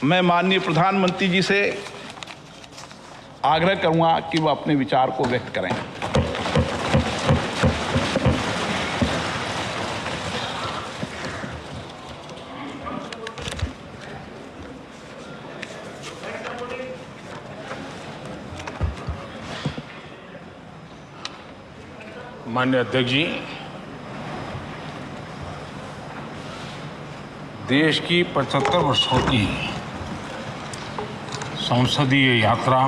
मैं माननीय प्रधानमंत्री जी से आग्रह करूंगा कि वह अपने विचार को व्यक्त करें। माननीय अध्यक्ष जी, देश की 75 वर्षों की संसदीय यात्रा,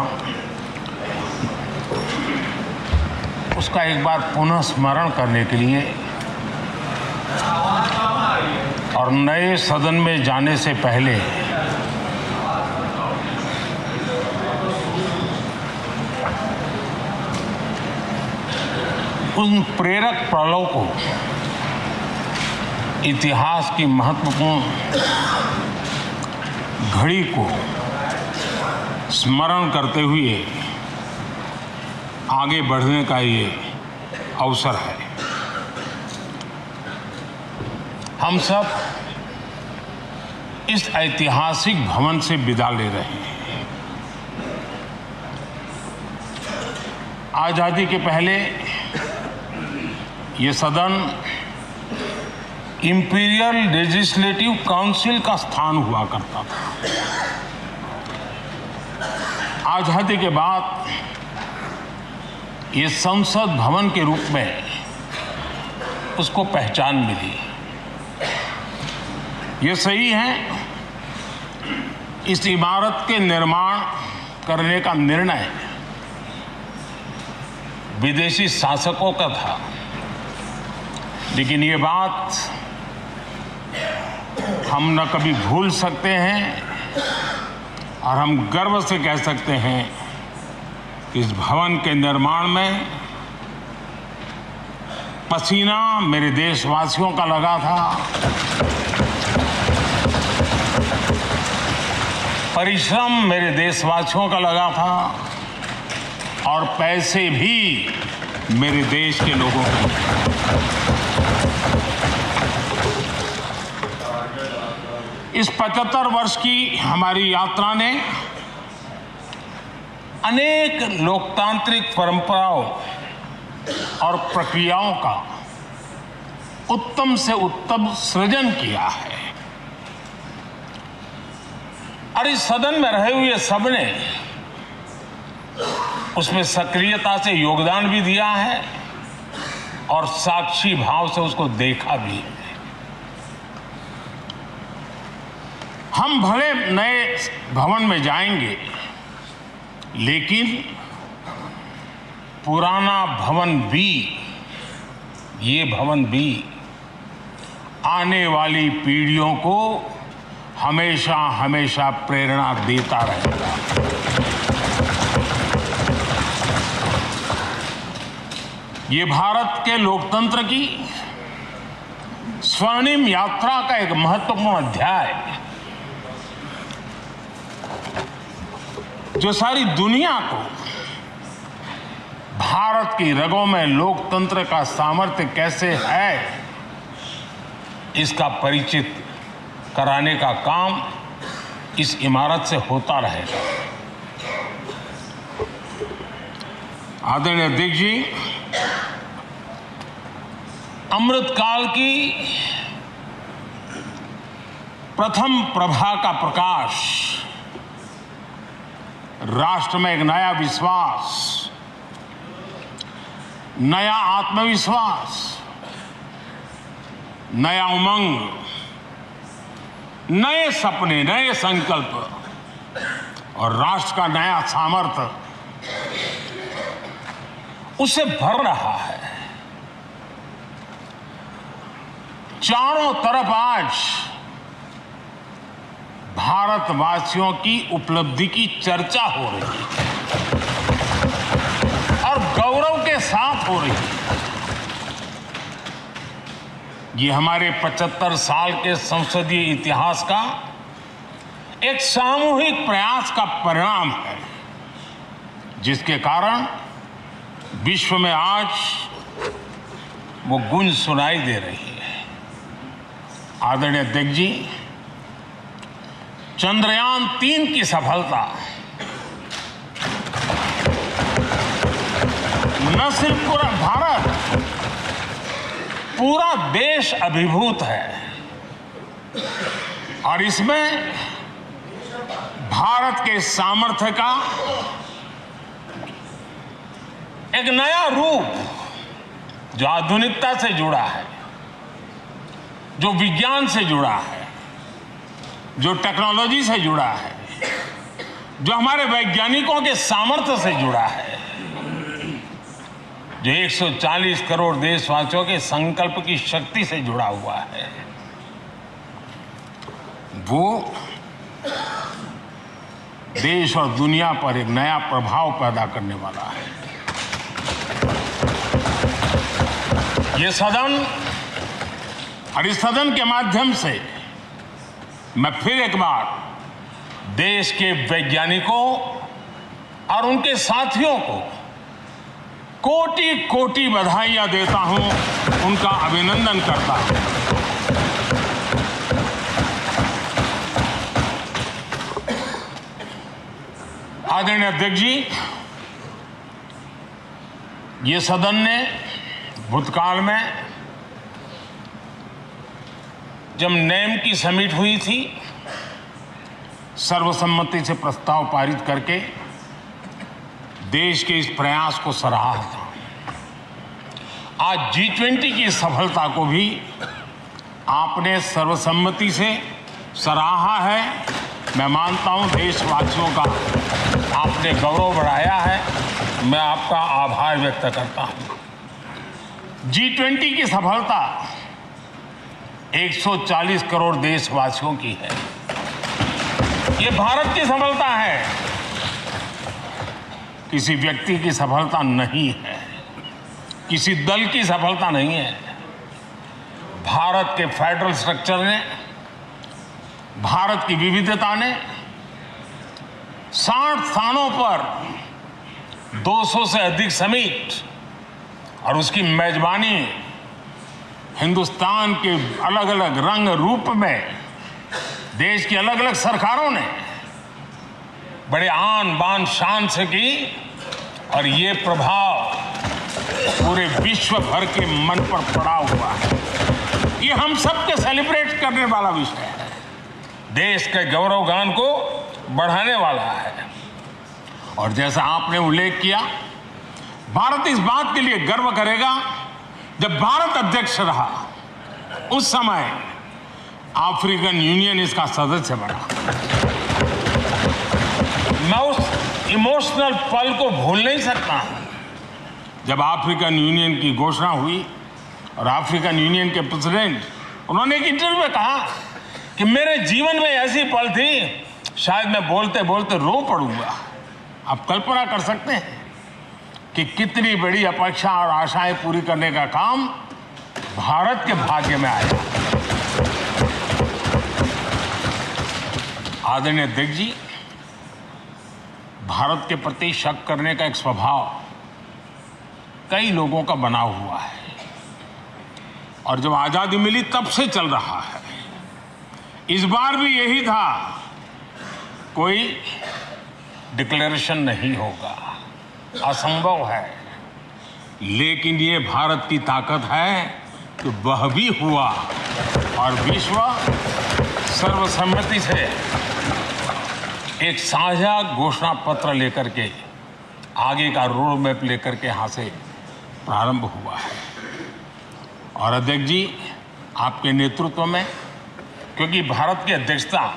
उसका एक बार पुनः स्मरण करने के लिए और नए सदन में जाने से पहले उन प्रेरक पलों को, इतिहास की महत्वपूर्ण घड़ी को स्मरण करते हुए आगे बढ़ने का ये अवसर है। हम सब इस ऐतिहासिक भवन से विदा ले रहे हैं। आजादी के पहले ये सदन इंपीरियल लेजिस्लेटिव काउंसिल का स्थान हुआ करता था। आजादी के बाद ये संसद भवन के रूप में उसको पहचान मिली। ये सही है, इस इमारत के निर्माण करने का निर्णय विदेशी शासकों का था, लेकिन ये बात हम न कभी भूल सकते हैं और हम गर्व से कह सकते हैं कि इस भवन के निर्माण में पसीना मेरे देशवासियों का लगा था, परिश्रम मेरे देशवासियों का लगा था और पैसे भी मेरे देश के लोगों के। इस 75 वर्ष की हमारी यात्रा ने अनेक लोकतांत्रिक परंपराओं और प्रक्रियाओं का उत्तम से उत्तम सृजन किया है और इस सदन में रहे हुए सबने उसमें सक्रियता से योगदान भी दिया है और साक्षी भाव से उसको देखा भी है। हम भले नए भवन में जाएंगे, लेकिन पुराना भवन भी, ये भवन भी आने वाली पीढ़ियों को हमेशा हमेशा प्रेरणा देता रहेगा। ये भारत के लोकतंत्र की स्वर्णिम यात्रा का एक महत्वपूर्ण अध्याय है, जो सारी दुनिया को भारत की रगों में लोकतंत्र का सामर्थ्य कैसे है, इसका परिचित कराने का काम इस इमारत से होता रहेगा। आदरणीय अध्यक्ष जी, अमृतकाल की प्रथम प्रभा का प्रकाश राष्ट्र में एक नया विश्वास, नया आत्मविश्वास, नया उमंग, नए सपने, नए संकल्प और राष्ट्र का नया सामर्थ्य उसे भर रहा है। चारों तरफ आज भारतवासियों की उपलब्धि की चर्चा हो रही है और गौरव के साथ हो रही है। ये हमारे 75 साल के संसदीय इतिहास का एक सामूहिक प्रयास का परिणाम है, जिसके कारण विश्व में आज वो गूंज सुनाई दे रही है। आदरणीय अध्यक्ष जी, चंद्रयान-3 की सफलता न सिर्फ पूरा भारत, पूरा देश अभिभूत है और इसमें भारत के सामर्थ्य का एक नया रूप जो आधुनिकता से जुड़ा है, जो विज्ञान से जुड़ा है, जो टेक्नोलॉजी से जुड़ा है, जो हमारे वैज्ञानिकों के सामर्थ्य से जुड़ा है, जो 140 करोड़ देशवासियों के संकल्प की शक्ति से जुड़ा हुआ है, वो देश और दुनिया पर एक नया प्रभाव पैदा करने वाला है। ये सदन और इस सदन के माध्यम से मैं फिर एक बार देश के वैज्ञानिकों और उनके साथियों को कोटि कोटि बधाइयां देता हूं, उनका अभिनंदन करता हूं। आदरणीय अध्यक्ष जी, ये सदन ने भूतकाल में जब नेम की समिट हुई थी, सर्वसम्मति से प्रस्ताव पारित करके देश के इस प्रयास को सराहा था। आज G20 की सफलता को भी आपने सर्वसम्मति से सराहा है। मैं मानता हूं देशवासियों का आपने गौरव बढ़ाया है। मैं आपका आभार व्यक्त करता हूं। G20 की सफलता 140 करोड़ देशवासियों की है। ये भारत की सफलता है, किसी व्यक्ति की सफलता नहीं है, किसी दल की सफलता नहीं है। भारत के फेडरल स्ट्रक्चर ने, भारत की विविधता ने 60 स्थानों पर 200 से अधिक समिट और उसकी मेजबानी हिंदुस्तान के अलग अलग रंग रूप में देश की अलग अलग सरकारों ने बड़े आन बान शान से की और ये प्रभाव पूरे विश्व भर के मन पर पड़ा हुआ है। ये हम सबके सेलिब्रेट करने वाला विषय है, देश के गौरवगान को बढ़ाने वाला है। और जैसा आपने उल्लेख किया, भारत इस बात के लिए गर्व करेगा, जब भारत अध्यक्ष रहा उस समय अफ्रीकन यूनियन इसका सदस्य बना। मैं उस इमोशनल पल को भूल नहीं सकता जब अफ्रीकन यूनियन की घोषणा हुई और अफ्रीकन यूनियन के प्रेसिडेंट, उन्होंने एक इंटरव्यू में कहा कि मेरे जीवन में ऐसी पल थी, शायद मैं बोलते बोलते रो पड़ूंगा। आप कल्पना कर सकते हैं कि कितनी बड़ी अपेक्षा और आशाएं पूरी करने का काम भारत के भाग्य में आया। आदरणीय अध्यक्ष जी, भारत के प्रति शक करने का एक स्वभाव कई लोगों का बना हुआ है और जब आजादी मिली तब से चल रहा है। इस बार भी यही था, कोई डिक्लेरेशन नहीं होगा, असंभव है। लेकिन ये भारत की ताकत है कि वह भी हुआ और विश्व सर्वसम्मति से एक साझा घोषणा पत्र लेकर के आगे का रोड मैप लेकर के यहाँ से प्रारंभ हुआ है। और अध्यक्ष जी, आपके नेतृत्व में, क्योंकि भारत की अध्यक्षता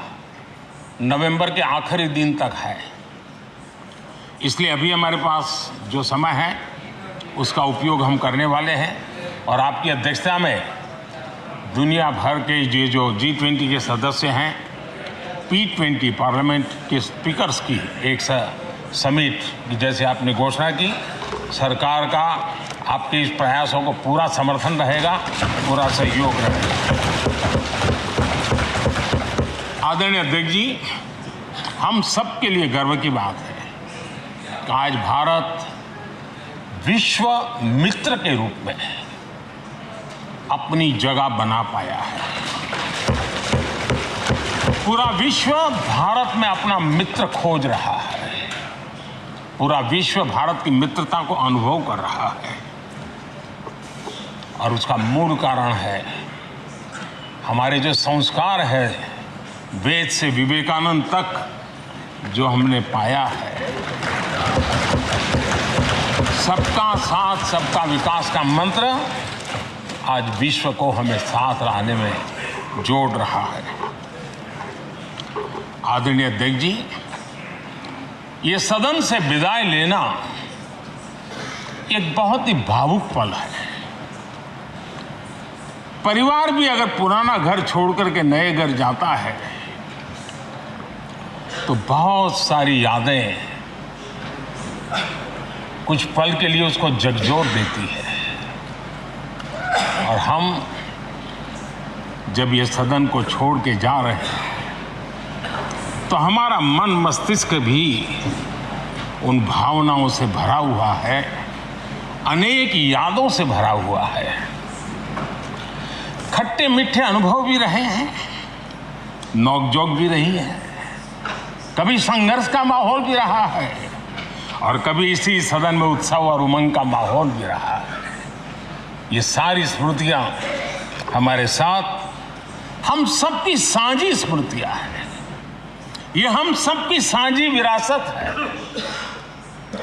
नवंबर के आखिरी दिन तक है, इसलिए अभी हमारे पास जो समय है उसका उपयोग हम करने वाले हैं और आपकी अध्यक्षता में दुनिया भर के ये जो G20 के सदस्य हैं, P20 पार्लियामेंट के स्पीकर्स की एक समिट, जैसे आपने घोषणा की, सरकार का आपके इस प्रयासों को पूरा समर्थन रहेगा, पूरा सहयोग रहेगा। आदरणीय अध्यक्ष जी, हम सबके लिए गर्व की बात है कि आज भारत विश्व मित्र के रूप में अपनी जगह बना पाया है। पूरा विश्व भारत में अपना मित्र खोज रहा है। पूरा विश्व भारत की मित्रता को अनुभव कर रहा है और उसका मूल कारण है हमारे जो संस्कार है, वेद से विवेकानंद तक जो हमने पाया है। सबका साथ सबका विकास का मंत्र आज विश्व को हमें साथ लाने में जोड़ रहा है। आदरणीय अध्यक्ष जी, ये सदन से विदाई लेना एक बहुत ही भावुक पल है। परिवार भी अगर पुराना घर छोड़ करके नए घर जाता है तो बहुत सारी यादें कुछ पल के लिए उसको झकझोर देती है। और हम जब ये सदन को छोड़ के जा रहे हैं तो हमारा मन मस्तिष्क भी उन भावनाओं से भरा हुआ है, अनेक यादों से भरा हुआ है। खट्टे मीठे अनुभव भी रहे हैं, नोकझोंक भी रही है, कभी संघर्ष का माहौल भी रहा है और कभी इसी सदन में उत्सव और उमंग का माहौल भी रहा है। ये सारी स्मृतियां हमारे साथ हम सबकी साझी स्मृतियां हैं। ये हम सबकी साझी विरासत है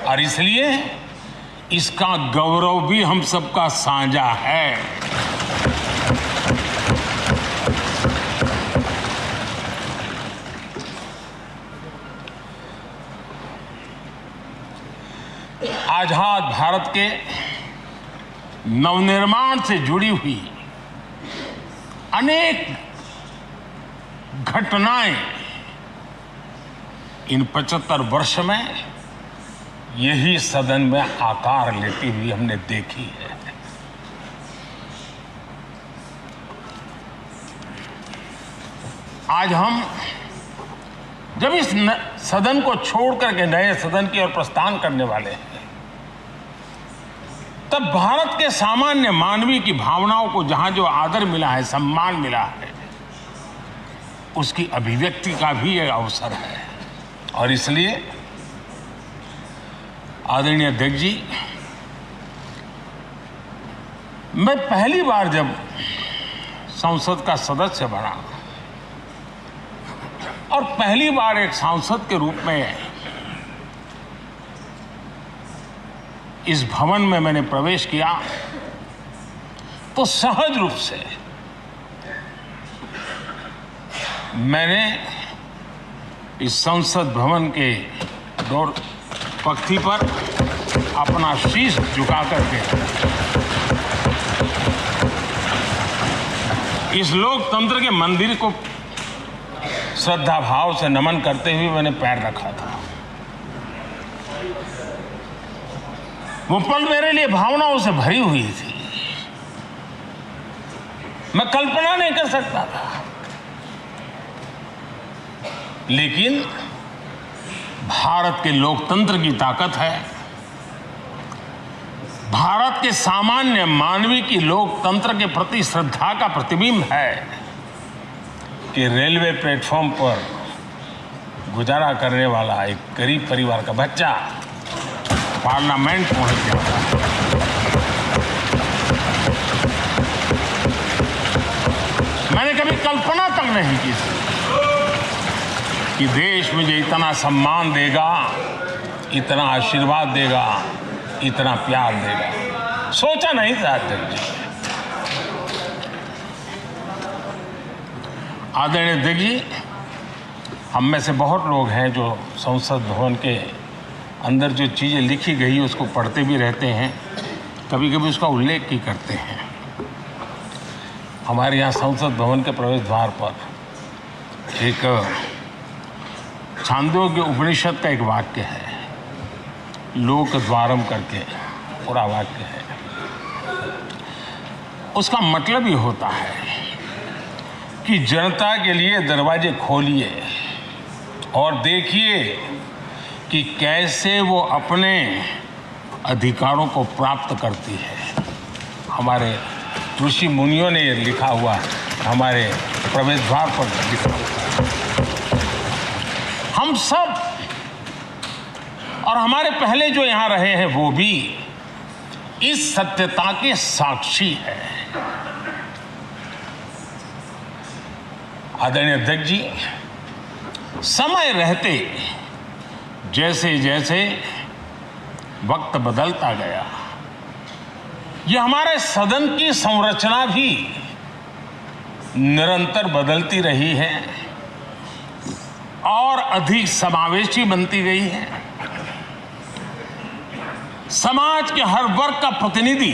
और इसलिए इसका गौरव भी हम सबका साझा है। आजाद भारत के नवनिर्माण से जुड़ी हुई अनेक घटनाएं इन 75 वर्ष में यही सदन में आकार लेती हुई हमने देखी है। आज हम जब इस सदन को छोड़ करके नए सदन की ओर प्रस्थान करने वाले हैं तब भारत के सामान्य मानवीय की भावनाओं को जहां जो आदर मिला है, सम्मान मिला है, उसकी अभिव्यक्ति का भी एक अवसर है। और इसलिए आदरणीय अध्यक्ष जी, मैं पहली बार जब संसद का सदस्य बना और पहली बार एक सांसद के रूप में इस भवन में मैंने प्रवेश किया तो सहज रूप से मैंने इस संसद भवन के डोर पक्ति पर अपना शीश झुका करके इस लोकतंत्र के मंदिर को श्रद्धा भाव से नमन करते हुए मैंने पैर रखा था। वो पल मेरे लिए भावनाओं से भरी हुई थी। मैं कल्पना नहीं कर सकता था, लेकिन भारत के लोकतंत्र की ताकत है, भारत के सामान्य मानवीय की लोकतंत्र के प्रति श्रद्धा का प्रतिबिंब है कि रेलवे प्लेटफॉर्म पर गुजारा करने वाला एक गरीब परिवार का बच्चा पार्लियामेंट पहुंच गया। मैंने कभी कल्पना तक नहीं की कि देश मुझे इतना सम्मान देगा, इतना आशीर्वाद देगा, इतना प्यार देगा। सोचा नहीं था अध्यक्ष जी। आदरणीय अध्यक्ष जी, हम में से बहुत लोग हैं जो संसद भवन के अंदर जो चीज़ें लिखी गई उसको पढ़ते भी रहते हैं, कभी कभी उसका उल्लेख भी करते हैं। हमारे यहाँ संसद भवन के प्रवेश द्वार पर एक छांदोग्य उपनिषद का एक वाक्य है, लोक द्वारम करके पूरा वाक्य है। उसका मतलब ये होता है कि जनता के लिए दरवाजे खोलिए और देखिए कि कैसे वो अपने अधिकारों को प्राप्त करती है। हमारे ऋषि मुनियों ने ये लिखा हुआ है, हमारे प्रवेश द्वार पर लिखा हुआ है। हम सब और हमारे पहले जो यहाँ रहे हैं वो भी इस सत्यता के साक्षी है। आदरणीय अध्यक्ष जी, समय रहते जैसे जैसे वक्त बदलता गया, यह हमारे सदन की संरचना भी निरंतर बदलती रही है और अधिक समावेशी बनती गई है। समाज के हर वर्ग का प्रतिनिधि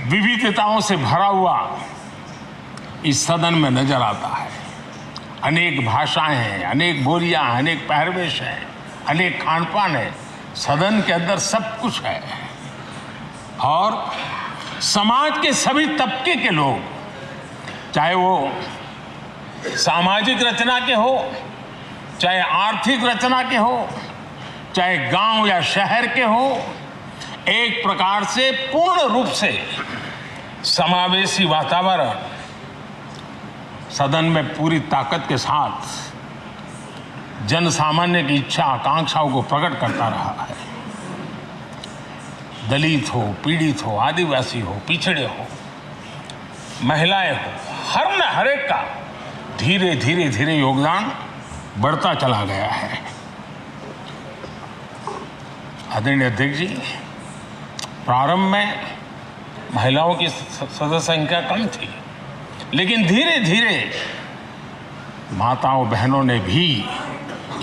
विविधताओं से भरा हुआ इस सदन में नजर आता है। अनेक भाषाएं हैं, अनेक बोलियां हैं, अनेक पहरवेश हैं, अनेक खान पान है। सदन के अंदर सब कुछ है और समाज के सभी तबके के लोग, चाहे वो सामाजिक रचना के हो, चाहे आर्थिक रचना के हो, चाहे गांव या शहर के हो, एक प्रकार से पूर्ण रूप से समावेशी वातावरण सदन में पूरी ताकत के साथ जन सामान्य की इच्छा आकांक्षाओं को प्रकट करता रहा है। दलित हो, पीड़ित हो, आदिवासी हो, पिछड़े हो, महिलाएं हो, हर एक का धीरे धीरे धीरे योगदान बढ़ता चला गया है। आदरणीय अध्यक्ष जी, प्रारंभ में महिलाओं की सदस्य संख्या कम थी, लेकिन धीरे धीरे माताओं बहनों ने भी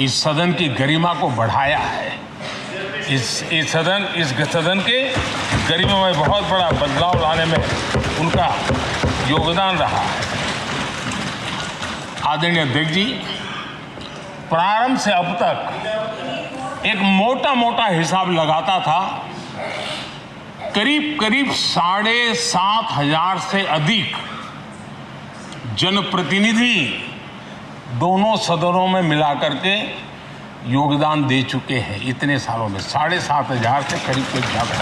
इस सदन की गरिमा को बढ़ाया है। इस सदन के गरिमा में बहुत बड़ा बदलाव लाने में उनका योगदान रहा है। आदरणीय अध्यक्ष जी, प्रारंभ से अब तक एक मोटा हिसाब लगाता था, करीब 7,500 से अधिक जनप्रतिनिधि दोनों सदनों में मिलाकर के योगदान दे चुके हैं। इतने सालों में 7,500 से करीब ज्यादा।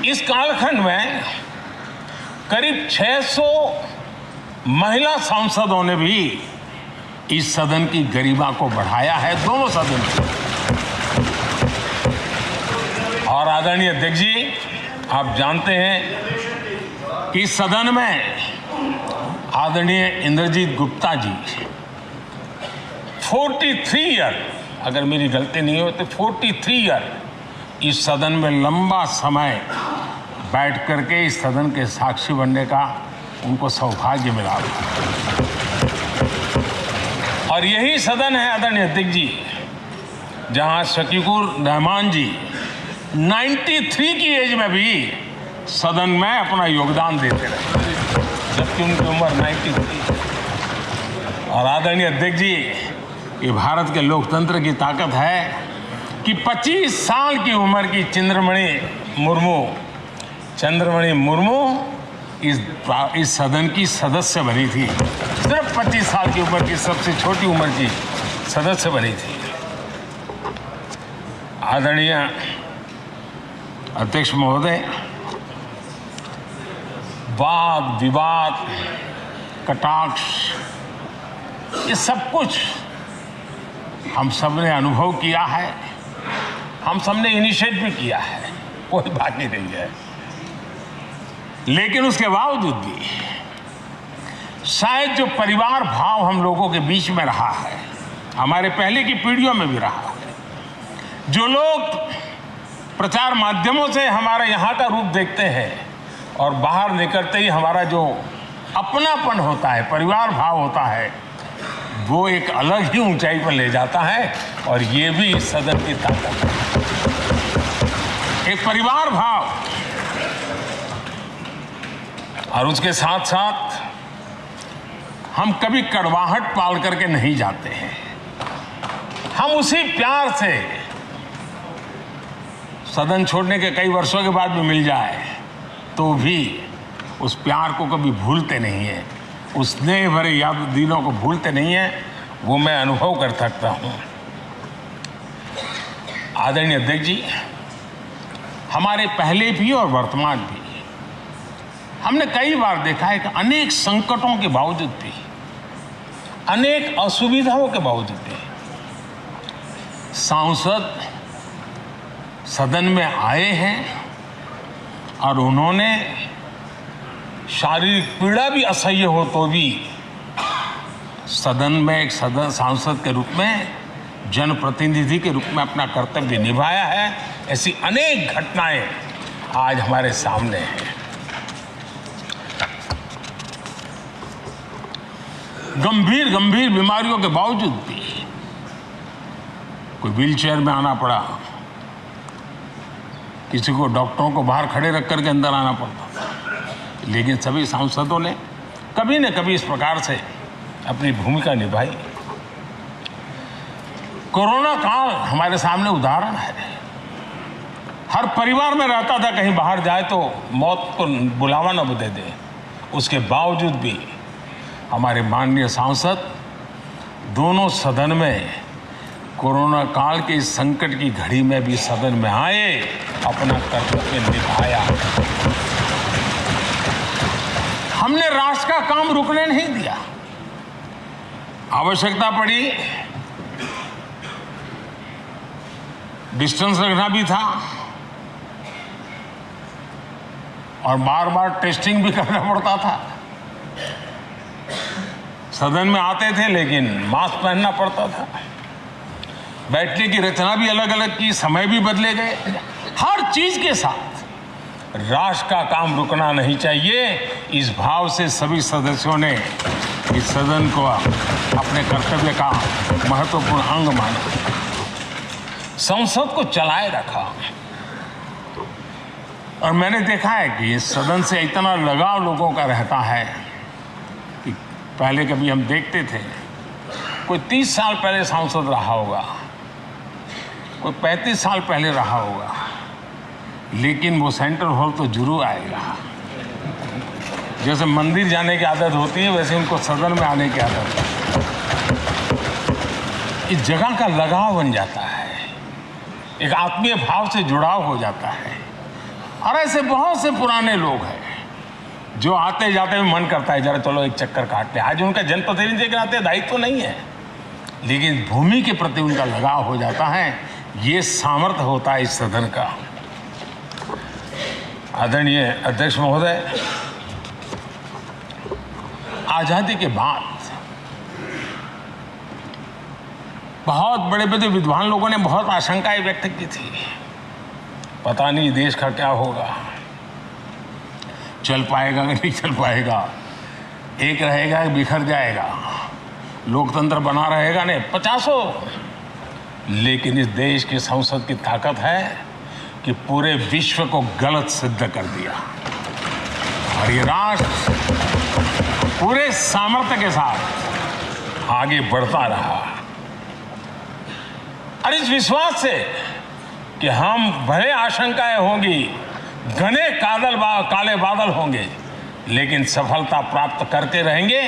इस कालखंड में करीब 600 महिला सांसदों ने भी इस सदन की गरिमा को बढ़ाया है, दोनों सदन की। और आदरणीय अध्यक्ष जी, आप जानते हैं कि इस सदन में आदरणीय इंद्रजीत गुप्ता जी 43 ईयर, अगर मेरी गलती नहीं हो तो 43 ईयर इस सदन में लंबा समय बैठ करके इस सदन के साक्षी बनने का उनको सौभाग्य मिला। और यही सदन है आदरणीय अध्यक्ष जी जहां शकीकुर रहमान जी 93 की एज में भी सदन में अपना योगदान देते रहे, जबकि उनकी उम्र 93। और आदरणीय अध्यक्ष जी, ये भारत के लोकतंत्र की ताकत है कि 25 साल की उम्र की चंद्रमणि मुर्मू इस सदन की सदस्य बनी थी। सिर्फ 25 साल की उम्र की सबसे छोटी उम्र की सदस्य बनी थी। आदरणीय अध्यक्ष महोदय, वाद विवाद, कटाक्ष, ये सब कुछ हम सब ने अनुभव किया है, हम सब ने इनिशिएट भी किया है, कोई बात नहीं रही है। लेकिन उसके बावजूद भी शायद जो परिवार भाव हम लोगों के बीच में रहा है, हमारे पहले की पीढ़ियों में भी रहा है, जो लोग प्रचार माध्यमों से हमारे यहाँ का रूप देखते हैं और बाहर निकलते ही हमारा जो अपनापन होता है, परिवार भाव होता है, वो एक अलग ही ऊंचाई पर ले जाता है। और ये भी इस सदन की ताकत है, एक परिवार भाव। और उसके साथ साथ हम कभी कड़वाहट पाल करके नहीं जाते हैं, हम उसी प्यार से सदन छोड़ने के कई वर्षों के बाद भी मिल जाए तो भी उस प्यार को कभी भूलते नहीं है, उस स्नेह भरे याद दिनों को भूलते नहीं है। वो मैं अनुभव कर सकता हूँ। आदरणीय अध्यक्ष जी, हमारे पहले भी और वर्तमान भी हमने कई बार देखा है कि अनेक संकटों के बावजूद भी, अनेक असुविधाओं के बावजूद भी सांसद सदन में आए हैं और उन्होंने शारीरिक पीड़ा भी असह्य हो तो भी सदन में एक सांसद के रूप में, जनप्रतिनिधि के रूप में अपना कर्तव्य निभाया है। ऐसी अनेक घटनाएं आज हमारे सामने हैं। गंभीर गंभीर बीमारियों के बावजूद भी कोई व्हीलचेयर में आना पड़ा, किसी को डॉक्टरों को बाहर खड़े रख करके अंदर आना पड़ता, लेकिन सभी सांसदों ने कभी न कभी इस प्रकार से अपनी भूमिका निभाई। कोरोना काल हमारे सामने उदाहरण है। हर परिवार में रहता था कहीं बाहर जाए तो मौत को बुलावा न दे दे, उसके बावजूद भी हमारे माननीय सांसद दोनों सदन में कोरोना काल के इस संकट की घड़ी में भी सदन में आए, अपना कर्तव्य निभाया। हमने राष्ट्र का काम रुकने नहीं दिया। आवश्यकता पड़ी, डिस्टेंस रखना भी था और बार बार टेस्टिंग भी करना पड़ता था। सदन में आते थे लेकिन मास्क पहनना पड़ता था। बैठने की रचना भी अलग अलग की, समय भी बदले गए। हर चीज के साथ राष्ट्र का काम रुकना नहीं चाहिए, इस भाव से सभी सदस्यों ने इस सदन को अपने कर्तव्य का महत्वपूर्ण अंग माना, संसद को चलाए रखा। और मैंने देखा है कि इस सदन से इतना लगाव लोगों का रहता है कि पहले कभी हम देखते थे कोई 30 साल पहले सांसद रहा होगा, कोई 35 साल पहले रहा होगा, लेकिन वो सेंट्रल हॉल तो जरूर आएगा। जैसे मंदिर जाने की आदत होती है वैसे उनको सदन में आने की आदत है। इस जगह का लगाव बन जाता है, एक आत्मीय भाव से जुड़ाव हो जाता है। और ऐसे बहुत से पुराने लोग हैं जो आते जाते में मन करता है जरा चलो एक चक्कर काटते। आज उनका जनप्रतिनिधि के नाते दायित्व तो नहीं है, लेकिन भूमि के प्रति उनका लगाव हो जाता है। ये सामर्थ्य होता है इस सदन का। आदरणीय अध्यक्ष महोदय, आजादी के बाद बहुत बड़े बड़े विद्वान लोगों ने बहुत आशंकाएं व्यक्त की थी, पता नहीं देश का क्या होगा, चल पाएगा कि नहीं चल पाएगा, एक रहेगा कि बिखर जाएगा, लोकतंत्र बना रहेगा नहीं, 50। लेकिन इस देश की संसद की ताकत है कि पूरे विश्व को गलत सिद्ध कर दिया और ये राष्ट्र पूरे सामर्थ्य के साथ आगे बढ़ता रहा। और इस विश्वास से कि हम भले आशंकाएं होंगी, घने काले बादल होंगे, लेकिन सफलता प्राप्त करते रहेंगे।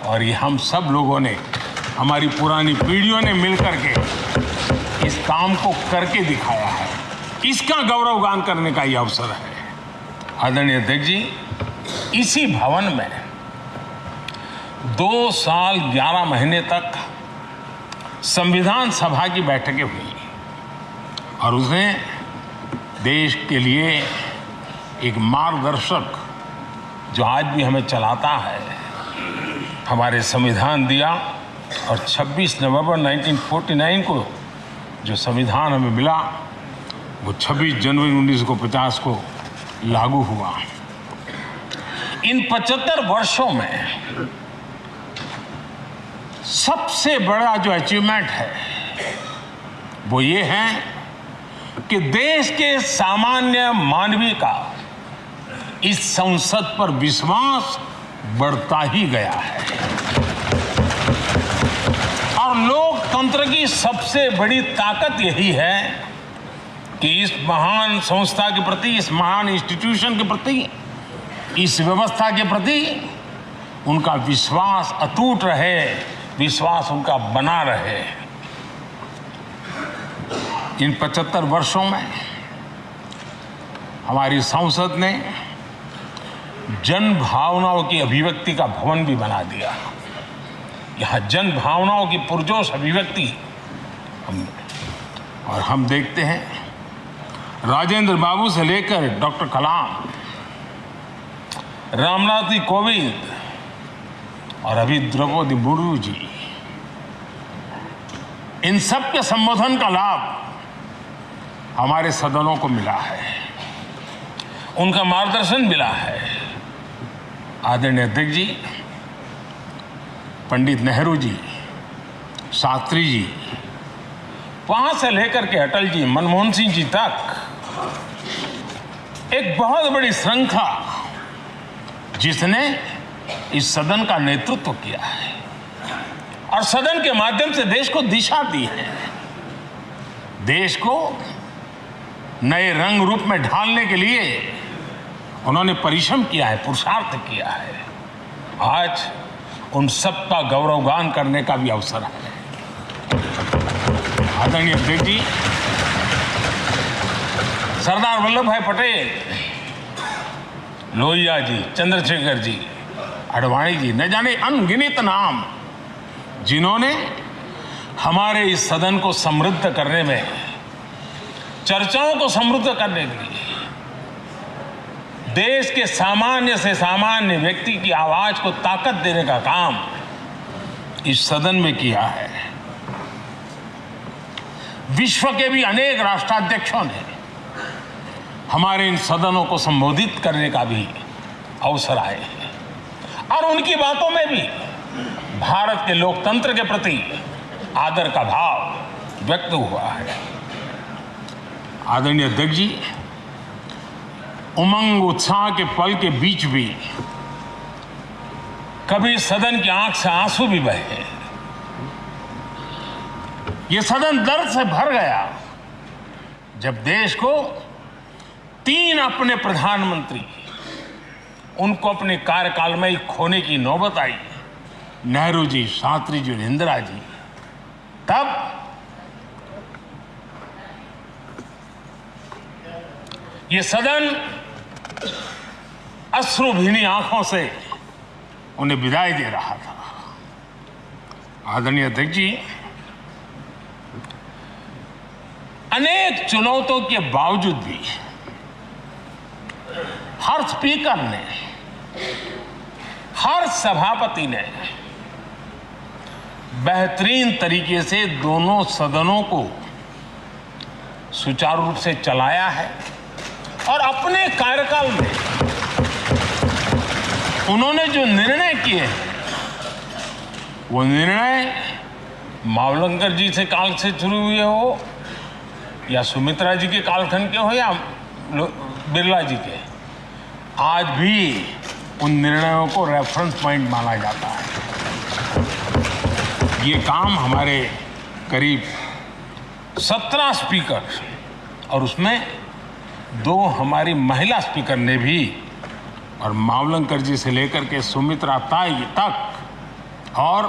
और ये हम सब लोगों ने, हमारी पुरानी पीढ़ियों ने मिलकर के इस काम को करके दिखाया है। इसका गौरवगान करने का ये अवसर है। आदरणीय अध्यक्ष जी, इसी भवन में 2 साल 11 महीने तक संविधान सभा की बैठकें हुई और उसने देश के लिए एक मार्गदर्शक जो आज भी हमें चलाता है, हमारे संविधान दिया। और 26 नवंबर 1949 को जो संविधान हमें मिला वो 26 जनवरी 1950 को लागू हुआ। इन 75 वर्षों में सबसे बड़ा जो अचीवमेंट है वो ये है कि देश के सामान्य मानवी का इस संसद पर विश्वास बढ़ता ही गया है। और लोकतंत्र की सबसे बड़ी ताकत यही है कि इस महान संस्था के प्रति, इस महान इंस्टीट्यूशन के प्रति, इस व्यवस्था के प्रति उनका विश्वास अटूट रहे, विश्वास उनका बना रहे। इन 75 वर्षों में हमारी संसद ने जन भावनाओं की अभिव्यक्ति का भवन भी बना दिया। यहाँ जन भावनाओं की पुरजोश अभिव्यक्ति हम देखते हैं, राजेंद्र बाबू से लेकर डॉक्टर कलाम, रामनाथ जी कोविंद और अभी द्रौपदी मुर्मू जी, इन सब के संबोधन का लाभ हमारे सदनों को मिला है, उनका मार्गदर्शन मिला है। आदरणीय अध्यक्ष जी, पंडित नेहरू जी, शास्त्री जी, वहां से लेकर के अटल जी, मनमोहन सिंह जी तक एक बहुत बड़ी श्रृंखला जिसने इस सदन का नेतृत्व किया है और सदन के माध्यम से देश को दिशा दी है, देश को नए रंग रूप में ढालने के लिए उन्होंने परिश्रम किया है, पुरुषार्थ किया है। आज उन सब का गौरवगान करने का भी अवसर है। आदरणीय अध्यक्ष जी, सरदार वल्लभ भाई पटेल, लोहिया जी, चंद्रशेखर जी, आडवाणी जी, न जाने अनगिनत नाम जिन्होंने हमारे इस सदन को समृद्ध करने में, चर्चाओं को समृद्ध करने के लिए, देश के सामान्य से सामान्य व्यक्ति की आवाज को ताकत देने का काम इस सदन में किया है। विश्व के भी अनेक राष्ट्राध्यक्षों ने हमारे इन सदनों को संबोधित करने का भी अवसर आए हैं और उनकी बातों में भी भारत के लोकतंत्र के प्रति आदर का भाव व्यक्त हुआ है। आदरणीय अध्यक्ष जी, उमंग उत्साह के पल के बीच भी कभी सदन की आंख से आंसू भी बहे। ये सदन दर्द से भर गया जब देश को 3 अपने प्रधानमंत्री उनको अपने कार्यकाल में ही खोने की नौबत आई, नेहरू जी, शास्त्री जी और इंदिरा जी। तब ये सदन अश्रुभीनी आंखों से उन्हें विदाई दे रहा था। आदरणीय अध्यक्ष जी, अनेक चुनौतियों के बावजूद भी हर स्पीकर ने, हर सभापति ने बेहतरीन तरीके से दोनों सदनों को सुचारू रूप से चलाया है और अपने कार्यकाल में उन्होंने जो निर्णय किए वो निर्णय मावलंकर जी से काल से शुरू हुए हो या सुमित्रा जी के कालखंड के हो या बिरला जी के, आज भी उन निर्णयों को रेफरेंस पॉइंट माना जाता है। ये काम हमारे करीब 17 स्पीकर और उसमें 2 हमारी महिला स्पीकर ने भी, और मावलंकर जी से लेकर के सुमित्रा ताई तक और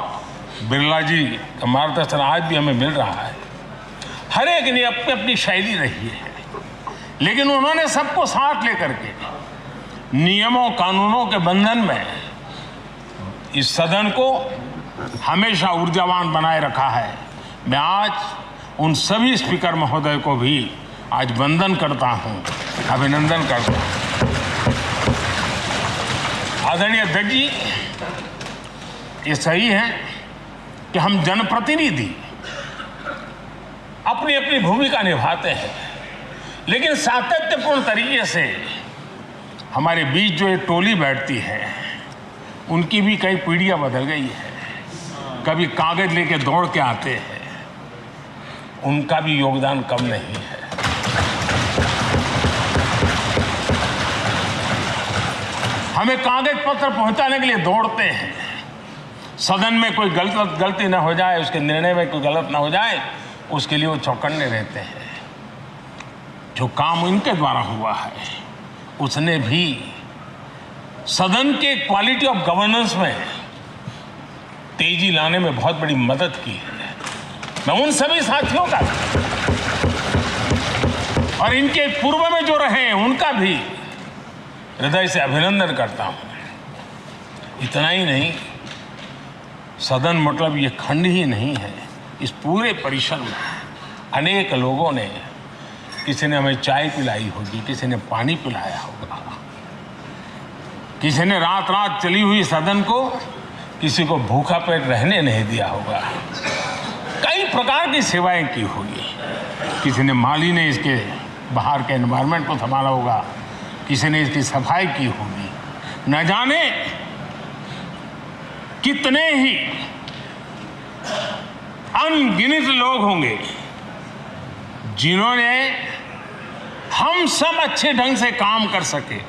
बिरला जी का मार्गदर्शन आज भी हमें मिल रहा है। हर एक ने अपनी अपनी शैली रही है, लेकिन उन्होंने सबको साथ लेकर के नियमों कानूनों के बंधन में इस सदन को हमेशा ऊर्जावान बनाए रखा है। मैं आज उन सभी स्पीकर महोदय को भी आज वंदन करता हूं, अभिनंदन करता हूं। आदरणीय अध्यक्ष जी, ये सही है कि हम जनप्रतिनिधि अपनी अपनी भूमिका निभाते हैं, लेकिन सातत्यपूर्ण तरीके से हमारे बीच जो ये टोली बैठती है उनकी भी कई पीढ़ियां बदल गई है। कभी कागज लेके दौड़ के आते हैं, उनका भी योगदान कम नहीं है। हमें कागज पत्र पहुंचाने के लिए दौड़ते हैं, सदन में कोई गलती ना हो जाए, उसके निर्णय में कोई गलत ना हो जाए, उसके लिए वो चौकन्ने रहते हैं। जो काम इनके द्वारा हुआ है उसने भी सदन के क्वालिटी ऑफ गवर्नेंस में तेजी लाने में बहुत बड़ी मदद की है। मैं उन सभी साथियों का और इनके पूर्व में जो रहे हैं उनका भी हृदय से अभिनंदन करता हूं। इतना ही नहीं, सदन मतलब ये खंड ही नहीं है, इस पूरे परिसर में अनेक लोगों ने, किसी ने हमें चाय पिलाई होगी, किसी ने पानी पिलाया होगा, किसी ने रात रात चली हुई सदन को किसी को भूखा पेट रहने नहीं दिया होगा, कई प्रकार की सेवाएं की होगी। किसी ने माली ने इसके बाहर के एनवायरनमेंट को संभाला होगा, किसी ने इसकी सफाई की होगी। न जाने कितने ही अनगिनत लोग होंगे जिन्होंने हम सब अच्छे ढंग से काम कर सके,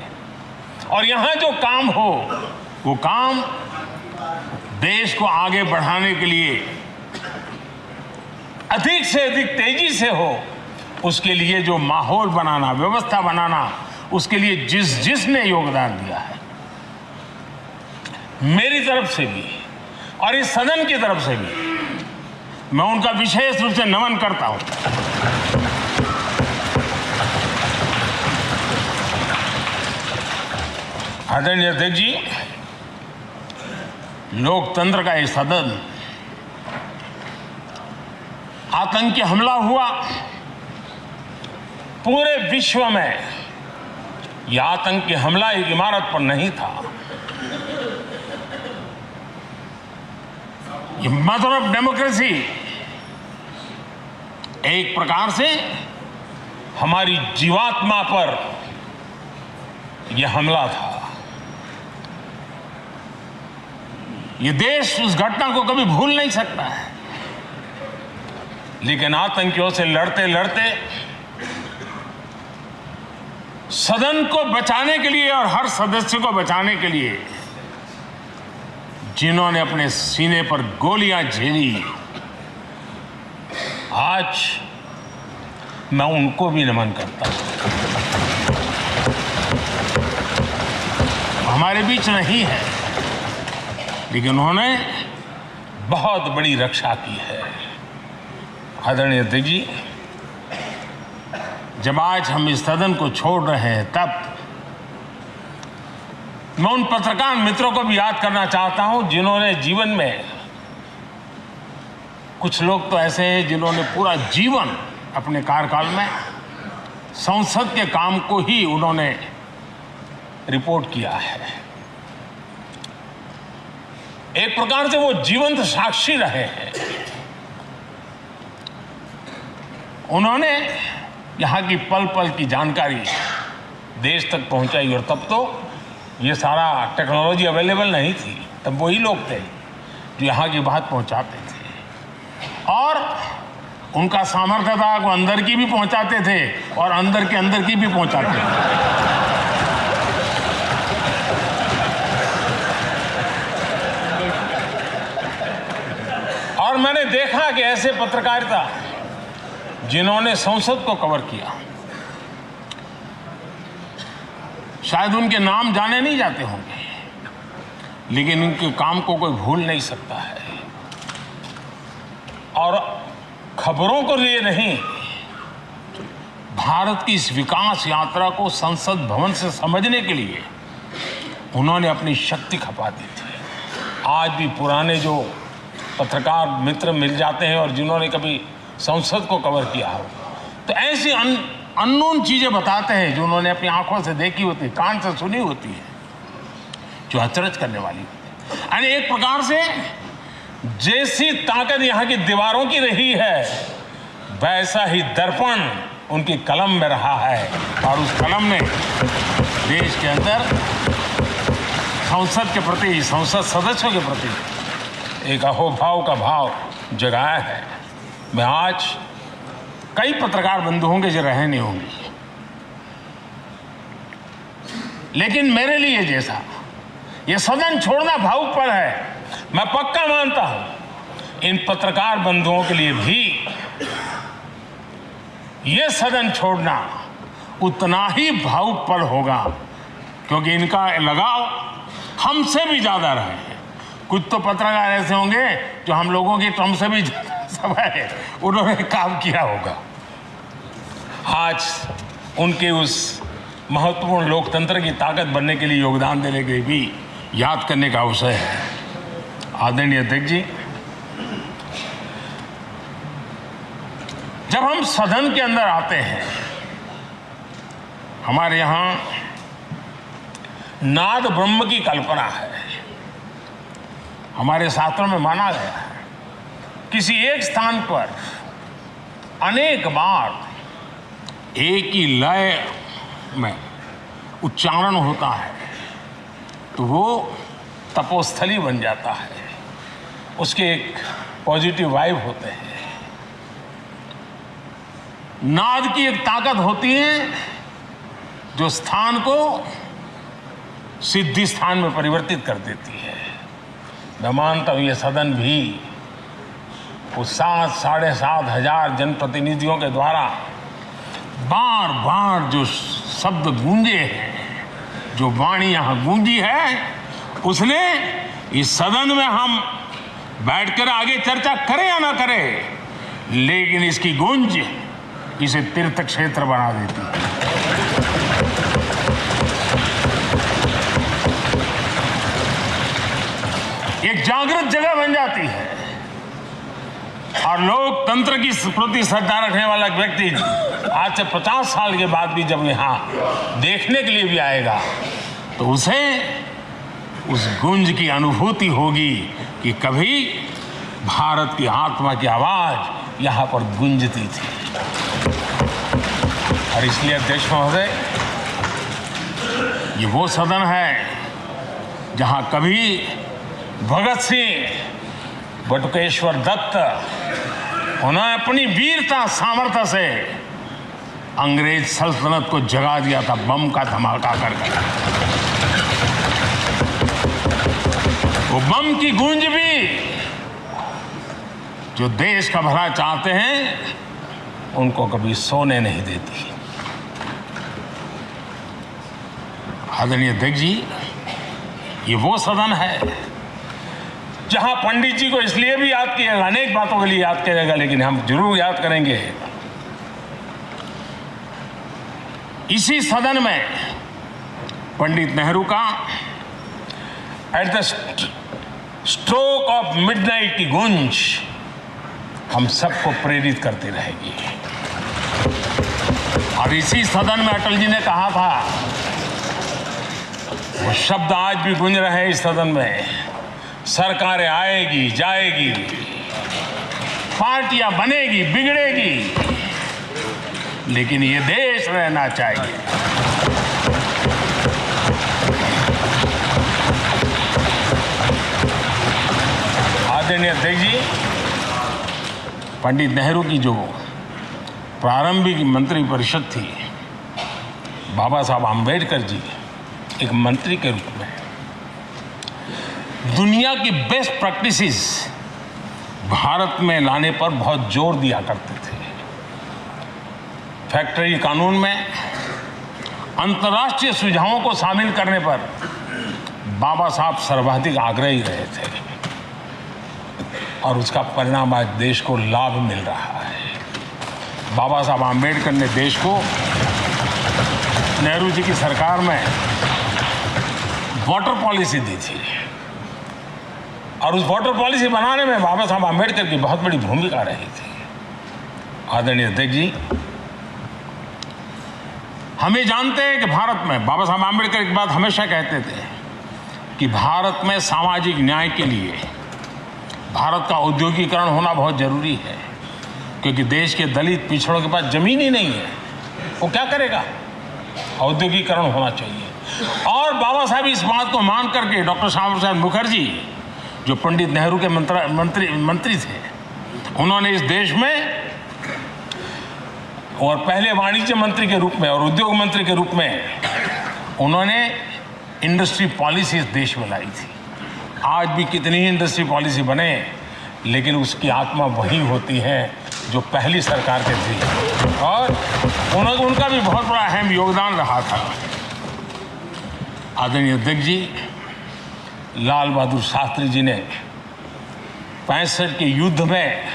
और यहां जो काम हो वो काम देश को आगे बढ़ाने के लिए अधिक से अधिक तेजी से हो, उसके लिए जो माहौल बनाना, व्यवस्था बनाना, उसके लिए जिसने योगदान दिया है, मेरी तरफ से भी और इस सदन की तरफ से भी मैं उनका विशेष रूप से नमन करता हूं। आदरणीय अध्यक्ष जी, लोकतंत्र का ये सदन, आतंकी हमला हुआ, पूरे विश्व में यह आतंकी हमला एक इमारत पर नहीं था, ये मदर ऑफ डेमोक्रेसी एक प्रकार से हमारी जीवात्मा पर यह हमला था। ये देश उस घटना को कभी भूल नहीं सकता है, लेकिन आतंकियों से लड़ते लड़ते सदन को बचाने के लिए और हर सदस्य को बचाने के लिए जिन्होंने अपने सीने पर गोलियां झेली, आज मैं उनको भी नमन करता हूं। हमारे बीच नहीं है, लेकिन उन्होंने बहुत बड़ी रक्षा की है। आदरणीय अध्यक्ष जी, जब आज हम इस सदन को छोड़ रहे हैं, तब मैं उन पत्रकार मित्रों को भी याद करना चाहता हूं जिन्होंने जीवन में, कुछ लोग तो ऐसे हैं जिन्होंने पूरा जीवन अपने कार्यकाल में संसद के काम को ही उन्होंने रिपोर्ट किया है। एक प्रकार से वो जीवंत साक्षी रहे हैं। उन्होंने यहाँ की पल पल की जानकारी देश तक पहुंचाई, और तब तो ये सारा टेक्नोलॉजी अवेलेबल नहीं थी, तब वही लोग थे जो यहाँ की बात पहुंचाते थे, और उनका सामर्थ्य था वो अंदर की भी पहुंचाते थे और अंदर की भी पहुंचाते थे। और मैंने देखा कि ऐसे पत्रकारिता जिन्होंने संसद को कवर किया, शायद उनके नाम जाने नहीं जाते होंगे, लेकिन उनके काम को कोई भूल नहीं सकता है। और खबरों को लिए नहीं, भारत की इस विकास यात्रा को संसद भवन से समझने के लिए उन्होंने अपनी शक्ति खपा दी थी। आज भी पुराने जो पत्रकार मित्र मिल जाते हैं और जिन्होंने कभी संसद को कवर किया हो, तो ऐसी अननोन चीजें बताते हैं जो उन्होंने अपनी आंखों से देखी होती, कान से सुनी होती है, जो अचरज करने वाली होती है। यानी एक प्रकार से जैसी ताकत यहाँ की दीवारों की रही है, वैसा ही दर्पण उनकी कलम में रहा है, और उस कलम ने देश के अंदर संसद के प्रति, संसद सदस्यों के प्रति एक अहोभाव का भाव जगाया है। मैं आज, कई पत्रकार बंधु होंगे जो रहे नहीं होंगे, लेकिन मेरे लिए जैसा ये सदन छोड़ना भावुक पल है, मैं पक्का मानता हूं इन पत्रकार बंधुओं के लिए भी ये सदन छोड़ना उतना ही भावुक पल होगा, क्योंकि इनका लगाव हमसे भी ज्यादा रहे हैं। कुछ तो पत्रकार ऐसे होंगे जो हम लोगों की टर्म से भी समय उन्होंने काम किया होगा। आज उनके उस महत्वपूर्ण लोकतंत्र की ताकत बनने के लिए योगदान देने के लिए भी याद करने का अवसर है। आदरणीय अध्यक्ष जी, जब हम सदन के अंदर आते हैं, हमारे यहाँ नाद ब्रह्म की कल्पना है। हमारे शास्त्रों में माना गया है किसी एक स्थान पर अनेक बार एक ही लय में उच्चारण होता है तो वो तपोस्थली बन जाता है, उसके एक पॉजिटिव वाइब होते हैं। नाद की एक ताकत होती है जो स्थान को सिद्धि स्थान में परिवर्तित कर देती है। मैं मानता हूं ये सदन भी उस 7-7.5 हजार जनप्रतिनिधियों के द्वारा बार बार जो शब्द गूंजे हैं, जो वाणी यहां गूंजी है, उसने इस सदन में हम बैठकर आगे चर्चा करें या ना करें, लेकिन इसकी गूंज इसे तीर्थ क्षेत्र बना देती है। एक जागृत जगह बन जाती है और लोकतंत्र की प्रति श्रद्धा रखने वाला व्यक्ति आज से 50 साल के बाद भी जब यहां देखने के लिए भी आएगा तो उसे उस गूंज की अनुभूति होगी कि कभी भारत की आत्मा की आवाज यहां पर गूंजती थी। और इसलिए अध्यक्ष महोदय, ये वो सदन है जहां कभी भगत सिंह, बटुकेश्वर दत्त, उन्होंने अपनी वीरता सामर्थ्य से अंग्रेज सल्तनत को जगा दिया था बम का धमाका करके। वो बम की गूंज भी जो देश का भला चाहते हैं उनको कभी सोने नहीं देती। आदरणीय अध्यक्ष जी, ये वो सदन है जहां पंडित जी को इसलिए भी याद किया, अनेक बातों के लिए याद किया जाएगा, लेकिन हम जरूर याद करेंगे इसी सदन में पंडित नेहरू का at the stroke of midnight की गूंज हम सबको प्रेरित करती रहेगी। और इसी सदन में अटल जी ने कहा था, वो शब्द आज भी गूंज रहे हैं इस सदन में, सरकारें आएगी जाएगी, पार्टियां बनेगी बिगड़ेगी, लेकिन ये देश रहना चाहिए। आदरणीय अध्यक्ष जी, पंडित नेहरू की जो प्रारंभिक मंत्री परिषद थी, बाबा साहब आम्बेडकर जी एक मंत्री के रूप में दुनिया की बेस्ट प्रैक्टिसेस भारत में लाने पर बहुत जोर दिया करते थे। फैक्ट्री कानून में अंतर्राष्ट्रीय सुझावों को शामिल करने पर बाबा साहब सर्वाधिक आग्रही रहे थे और उसका परिणाम आज देश को लाभ मिल रहा है। बाबा साहब आम्बेडकर ने देश को नेहरू जी की सरकार में वाटर पॉलिसी दी थी और उस वाटर पॉलिसी बनाने में बाबा साहब आम्बेडकर की बहुत बड़ी भूमिका रही थी। आदरणीय अध्यक्ष जी, हम ये जानते हैं कि भारत में बाबा साहब आम्बेडकर एक बात हमेशा कहते थे कि भारत में सामाजिक न्याय के लिए भारत का औद्योगिकरण होना बहुत जरूरी है, क्योंकि देश के दलित पिछड़ों के पास जमीन ही नहीं है, वो क्या करेगा? औद्योगिकरण होना चाहिए। और बाबा साहब इस बात को मान करके डॉक्टर श्यामा प्रसाद मुखर्जी, जो पंडित नेहरू के मंत्री थे, उन्होंने इस देश में और पहले वाणिज्य मंत्री के रूप में और उद्योग मंत्री के रूप में उन्होंने इंडस्ट्री पॉलिसी इस देश में लाई थी। आज भी कितनी ही इंडस्ट्री पॉलिसी बने, लेकिन उसकी आत्मा वही होती है जो पहली सरकार के थी, और उनका भी बहुत बड़ा अहम योगदान रहा था। आदरणीय अध्यक्ष जी, लाल बहादुर शास्त्री जी ने 65 के युद्ध में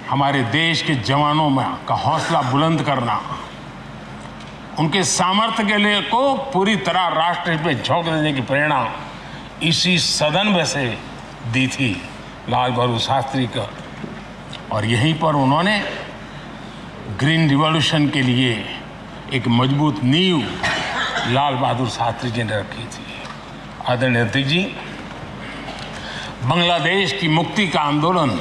हमारे देश के जवानों में का हौसला बुलंद करना उनके सामर्थ्य के लिए को पूरी तरह राष्ट्र हित में झोंक देने की प्रेरणा इसी सदन में से दी थी लाल बहादुर शास्त्री को। और यहीं पर उन्होंने ग्रीन रिवॉल्यूशन के लिए एक मजबूत नींव लाल बहादुर शास्त्री जी ने रखी थी। आदरणीय अध्यक्ष जी, बांग्लादेश की मुक्ति का आंदोलन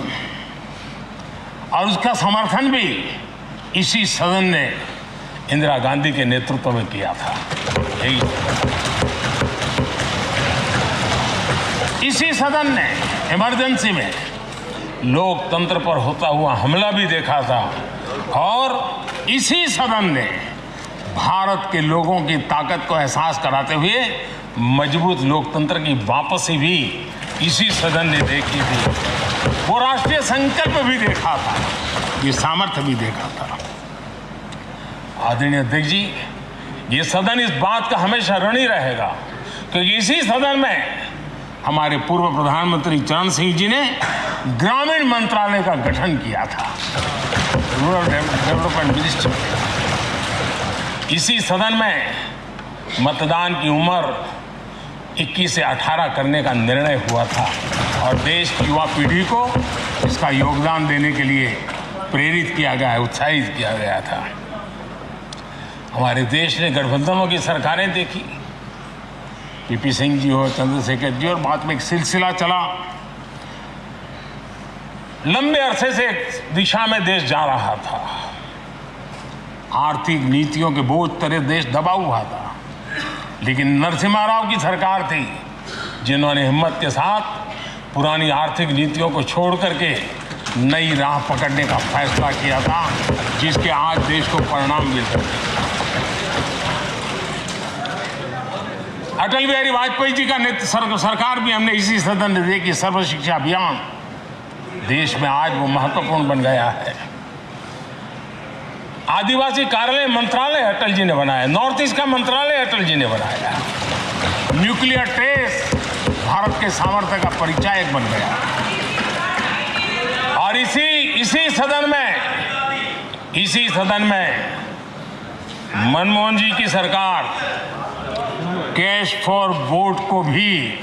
और उसका समर्थन भी इसी सदन ने इंदिरा गांधी के नेतृत्व में किया था। इसी सदन ने इमरजेंसी में लोकतंत्र पर होता हुआ हमला भी देखा था और इसी सदन ने भारत के लोगों की ताकत को एहसास कराते हुए मजबूत लोकतंत्र की वापसी भी इसी सदन ने देखी थी। वो राष्ट्रीय संकल्प भी देखा था, ये सामर्थ्य भी देखा था। आदरणीय अध्यक्ष जी, ये सदन इस बात का हमेशा ऋणी रहेगा क्योंकि इसी सदन में हमारे पूर्व प्रधानमंत्री चरण सिंह जी ने ग्रामीण मंत्रालय का गठन किया था, रूरल डेवलपमेंट मिनिस्ट्री। इसी सदन में मतदान की उम्र 21 से 18 करने का निर्णय हुआ था और देश की युवा पीढ़ी को इसका योगदान देने के लिए प्रेरित किया गया है, उत्साहित किया गया था। हमारे देश ने गठबंधनों की सरकारें देखी, पीपी सिंह जी हो, चंद्रशेखर जी, और बाद में एक सिलसिला चला। लंबे अरसे से एक दिशा में देश जा रहा था, आर्थिक नीतियों के बोझ तले देश दबा हुआ था, लेकिन नरसिम्हा राव की सरकार थी जिन्होंने हिम्मत के साथ पुरानी आर्थिक नीतियों को छोड़ करके नई राह पकड़ने का फैसला किया था, जिसके आज देश को परिणाम मिल रहे। अटल बिहारी वाजपेयी जी का सरकार भी हमने इसी सदन ने देखी। सर्व शिक्षा अभियान देश में आज वो महत्वपूर्ण बन गया है। आदिवासी कार्यालय मंत्रालय अटल जी ने बनाया, नॉर्थ ईस्ट का मंत्रालय अटल जी ने बनाया। न्यूक्लियर टेस्ट भारत के सामर्थ्य का परिचायक बन गया। और इसी सदन में मनमोहन जी की सरकार कैश फॉर वोट को भी,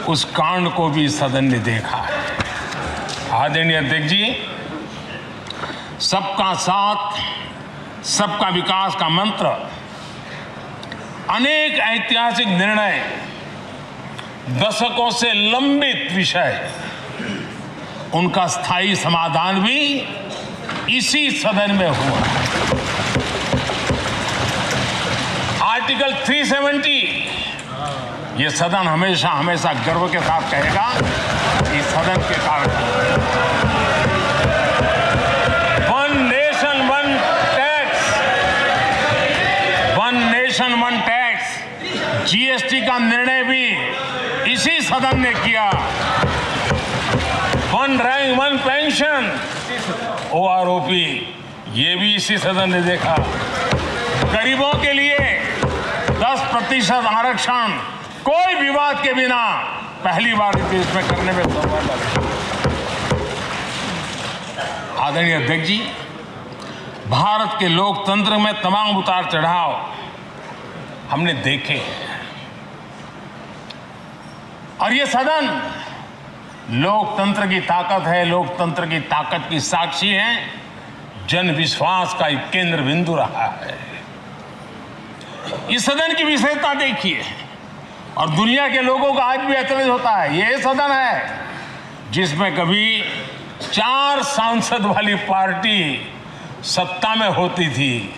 उस कांड को भी सदन ने देखा है। आदरणीय अध्यक्ष जी, सबका साथ सबका विकास का मंत्र, अनेक ऐतिहासिक निर्णय, दशकों से लंबित विषय, उनका स्थायी समाधान भी इसी सदन में हुआ। आर्टिकल 370 ये सदन हमेशा हमेशा गर्व के साथ कहेगा, इस सदन के कारण one nation one tax GST का निर्णय भी इसी सदन ने किया। One rank one pension OROP ये भी इसी सदन ने देखा। गरीबों के लिए 10% आरक्षण कोई विवाद के बिना पहली बार देश में करने में सफल है। आदरणीय अध्यक्ष जी, भारत के लोकतंत्र में तमाम उतार चढ़ाव हमने देखे हैं और ये सदन लोकतंत्र की ताकत है, लोकतंत्र की ताकत की साक्षी है, जन विश्वास का एक केंद्र बिंदु रहा है। इस सदन की विशेषता देखिए और दुनिया के लोगों का आज भी आश्चर्य होता है। यह सदन है जिसमें कभी 4 सांसद वाली पार्टी सत्ता में होती थी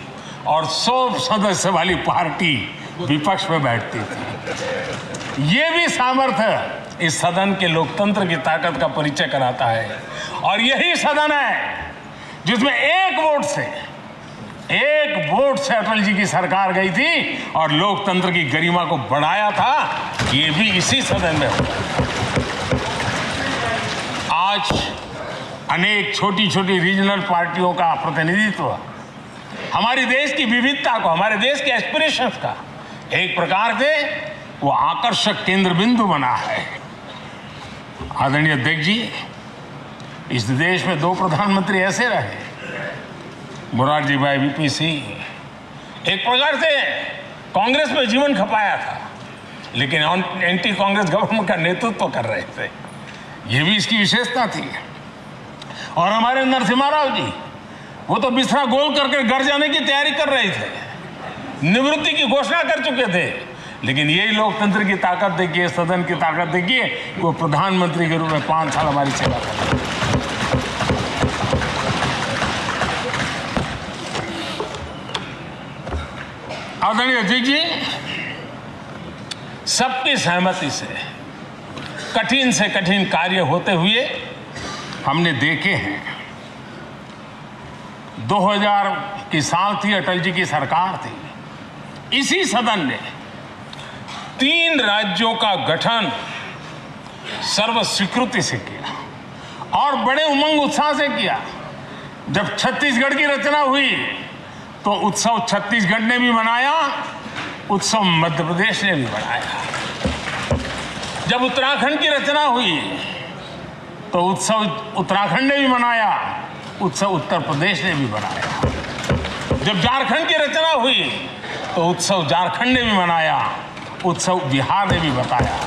और 100 सदस्य वाली पार्टी विपक्ष में बैठती थी। ये भी सामर्थ्य इस सदन के लोकतंत्र की ताकत का परिचय कराता है। और यही सदन है जिसमें एक वोट से अटल जी की सरकार गई थी और लोकतंत्र की गरिमा को बढ़ाया था। ये भी इसी सदन में हुआ। आज अनेक छोटी छोटी रीजनल पार्टियों का प्रतिनिधित्व हमारे देश की विविधता को, हमारे देश के एस्पिरेशंस का एक प्रकार से वो आकर्षक केंद्र बिंदु बना है। आदरणीय अध्यक्ष जी, इस देश में 2 प्रधानमंत्री ऐसे रहे, मोरारजी भाई वीपी सिंह एक प्रकार से कांग्रेस में जीवन खपाया था, लेकिन एंटी कांग्रेस गवर्नमेंट का नेतृत्व कर रहे थे। ये भी इसकी विशेषता थी। और हमारे नरसिम्हा राव जी, वो तो बिस्तरा गोल करके घर जाने की तैयारी कर रहे थे, निवृत्ति की घोषणा कर चुके थे, लेकिन यही लोकतंत्र की ताकत देखिए, सदन की ताकत देखिए, वो प्रधानमंत्री के रूप में 5 साल हमारी सेवा कर रहे। आदरणीय अध्यक्ष जी, सबकी सहमति से कठिन कार्य होते हुए हमने देखे हैं। 2000 की साल थी, अटल जी की सरकार थी। इसी सदन ने 3 राज्यों का गठन सर्व स्वीकृति से किया और बड़े उमंग उत्साह से किया। जब छत्तीसगढ़ की रचना हुई तो उत्सव छत्तीसगढ़ ने भी मनाया, उत्सव मध्य प्रदेश ने भी मनाया। जब उत्तराखंड की रचना हुई तो उत्सव उत्तराखंड ने भी मनाया, उत्सव उत्तर प्रदेश ने भी मनाया। जब झारखंड की रचना हुई तो उत्सव झारखंड ने भी मनाया, उत्सव बिहार ने भी बताया।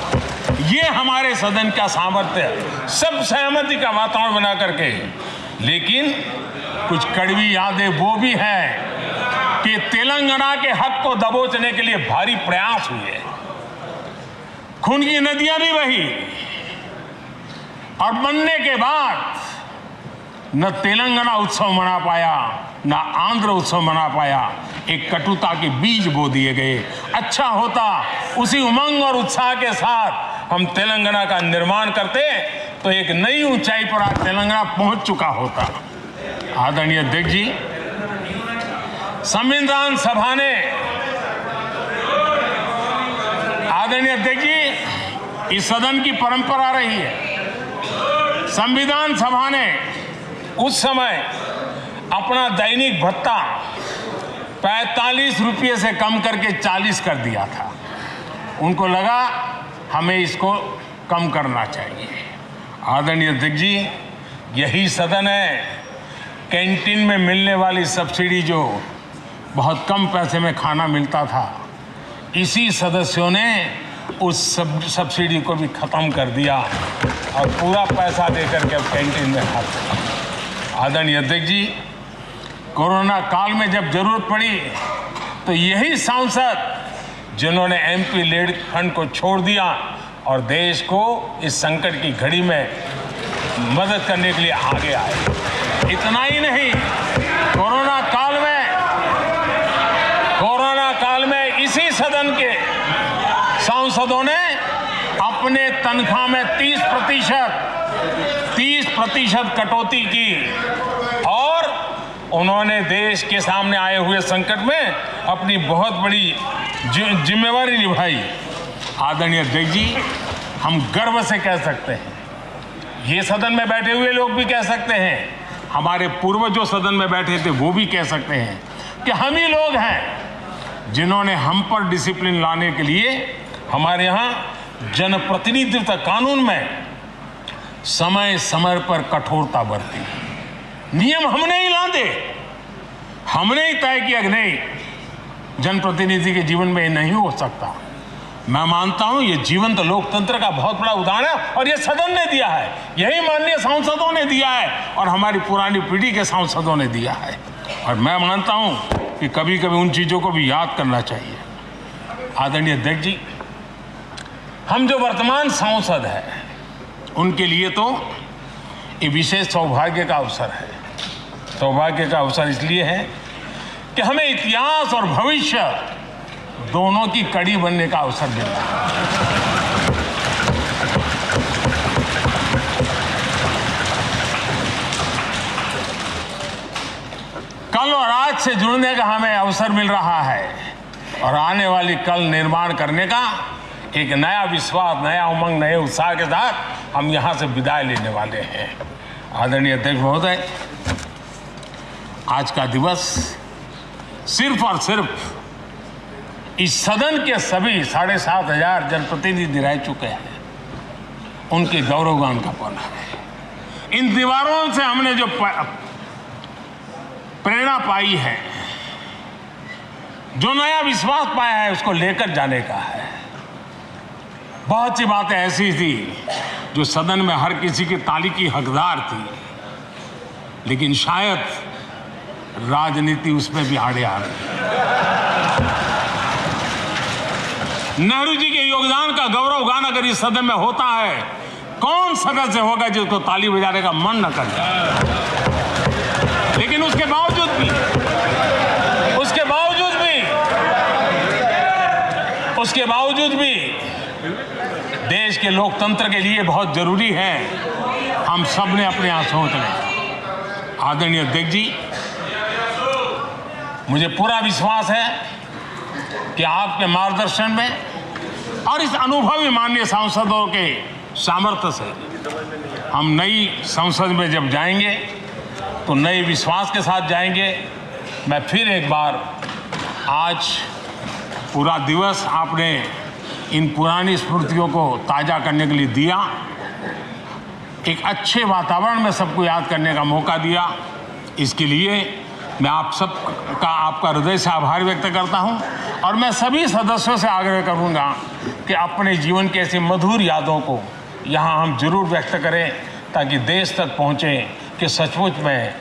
ये हमारे सदन का सामर्थ्य, सब सहमति का वातावरण बना करके। लेकिन कुछ कड़वी यादें वो भी हैं कि तेलंगाना के हक को दबोचने के लिए भारी प्रयास हुए, खून की नदियां भी बही, और बनने के बाद न तेलंगाना उत्सव मना पाया, न आंध्र उत्सव मना पाया। एक कटुता के बीज बो दिए गए। अच्छा होता उसी उमंग और उत्साह के साथ हम तेलंगाना का निर्माण करते तो एक नई ऊंचाई पर आज तेलंगाना पहुंच चुका होता। आदरणीय अध्यक्ष जी, संविधान सभा ने, आदरणीय अध्यक्ष जी, इस सदन की परंपरा रही है। संविधान सभा ने उस समय अपना दैनिक भत्ता 45 रुपये से कम करके 40 कर दिया था। उनको लगा हमें इसको कम करना चाहिए। आदरणीय अध्यक्ष जी, यही सदन है कैंटीन में मिलने वाली सब्सिडी, जो बहुत कम पैसे में खाना मिलता था, इसी सदस्यों ने उस सब्सिडी को भी खत्म कर दिया और पूरा पैसा देकर के अब कैंटीन में खाते। आदरणीय अध्यक्ष जी, कोरोना काल में जब जरूरत पड़ी तो यही सांसद जिन्होंने एमपी लेड फंड को छोड़ दिया और देश को इस संकट की घड़ी में मदद करने के लिए आगे आए। इतना ही नहीं, कोरोना काल में इसी सदन के सांसदों ने अपने तनख्वाह में 30% कटौती की और उन्होंने देश के सामने आए हुए संकट में अपनी बहुत बड़ी जिम्मेवारी निभाई। आदरणीय अध्यक्ष जी, हम गर्व से कह सकते हैं, ये सदन में बैठे हुए लोग भी कह सकते हैं, हमारे पूर्वज जो सदन में बैठे थे वो भी कह सकते हैं कि हम ही लोग हैं जिन्होंने हम पर डिसिप्लिन लाने के लिए हमारे यहाँ जनप्रतिनिधित्व कानून में समय समय पर कठोरता बरती। नियम हमने ही लादे, हमने ही तय किया कि नहीं, जनप्रतिनिधि के जीवन में ये नहीं हो सकता। मैं मानता हूं ये जीवंत लोकतंत्र का बहुत बड़ा उदाहरण है और ये सदन ने दिया है, यही माननीय सांसदों ने दिया है और हमारी पुरानी पीढ़ी के सांसदों ने दिया है। और मैं मानता हूं कि कभी कभी उन चीज़ों को भी याद करना चाहिए। आदरणीय अध्यक्ष जी, हम जो वर्तमान सांसद हैं उनके लिए तो ये विशेष सौभाग्य का अवसर है। सौभाग्य का अवसर इसलिए है कि हमें इतिहास और भविष्य दोनों की कड़ी बनने का अवसर मिल रहा है। कल और आज से जुड़ने का हमें अवसर मिल रहा है और आने वाली कल निर्माण करने का एक नया विश्वास, नया उमंग, नए उत्साह के साथ हम यहां से विदाई लेने वाले हैं। आदरणीय अध्यक्ष महोदय, आज का दिवस सिर्फ और सिर्फ इस सदन के सभी 7,500 जनप्रतिनिधि रह चुके हैं उनके गौरवगान का पल है। इन दीवारों से हमने जो प्रेरणा पाई है, जो नया विश्वास पाया है उसको लेकर जाने का है। बहुत सी बातें ऐसी थी जो सदन में हर किसी की ताली की हकदार थी, लेकिन शायद राजनीति उसमें भी आड़े आ रही। नेहरू जी के योगदान का गौरव गान अगर इस सदन में होता है, कौन सदस्य होगा जिसको ताली बजाने का मन न कर जाए। लेकिन उसके बावजूद भी देश के लोकतंत्र के लिए बहुत जरूरी है हम सब ने अपने यहाँ सोच लें। आदरणीय अध्यक्ष जी, मुझे पूरा विश्वास है कि आपके मार्गदर्शन में और इस अनुभवी माननीय सांसदों के सामर्थ्य से हम नई संसद में जब जाएंगे तो नए विश्वास के साथ जाएंगे। मैं फिर एक बार आज पूरा दिवस आपने इन पुरानी स्मृतियों को ताज़ा करने के लिए दिया, एक अच्छे वातावरण में सबको याद करने का मौका दिया। इसके लिए मैं आप सब का आपका हृदय से आभार व्यक्त करता हूं और मैं सभी सदस्यों से आग्रह करूंगा कि अपने जीवन की ऐसी मधुर यादों को यहाँ हम जरूर व्यक्त करें ताकि देश तक पहुँचे कि सचमुच में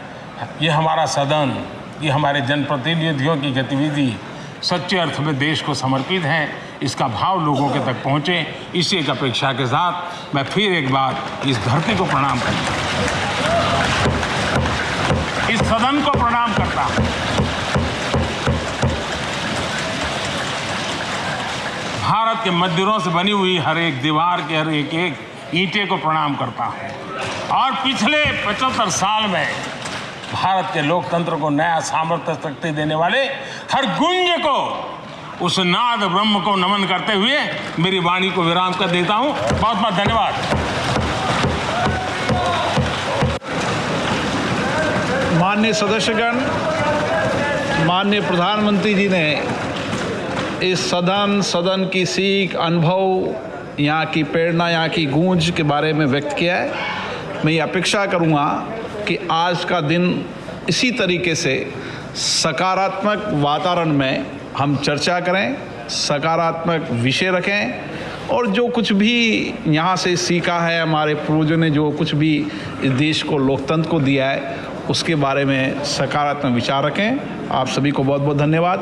ये हमारा सदन, ये हमारे जनप्रतिनिधियों की गतिविधि सच्चे अर्थ में देश को समर्पित है, इसका भाव लोगों के तक पहुँचे। इसी एक अपेक्षा के साथ मैं फिर एक बार इस धरती को प्रणाम करता हूँ, इस सदन को प्रणाम करता हूँ। भारत के मंदिरों से बनी हुई हर एक दीवार के हर एक ईंटे को प्रणाम करता हूँ और पिछले 75 साल में भारत के लोकतंत्र को नया सामर्थ्य शक्ति देने वाले हर गुंज को, उस नाद ब्रह्म को नमन करते हुए मेरी वाणी को विराम कर देता हूं। बहुत बहुत धन्यवाद। माननीय सदस्यगण, माननीय प्रधानमंत्री जी ने इस सदन की सीख, अनुभव, यहाँ की प्रेरणा, यहाँ की गूंज के बारे में व्यक्त किया है। मैं ये अपेक्षा करूँगा कि आज का दिन इसी तरीके से सकारात्मक वातावरण में हम चर्चा करें, सकारात्मक विषय रखें और जो कुछ भी यहाँ से सीखा है, हमारे पूर्वजों ने जो कुछ भी इस देश को, लोकतंत्र को दिया है, उसके बारे में सकारात्मक विचार रखें। आप सभी को बहुत बहुत धन्यवाद।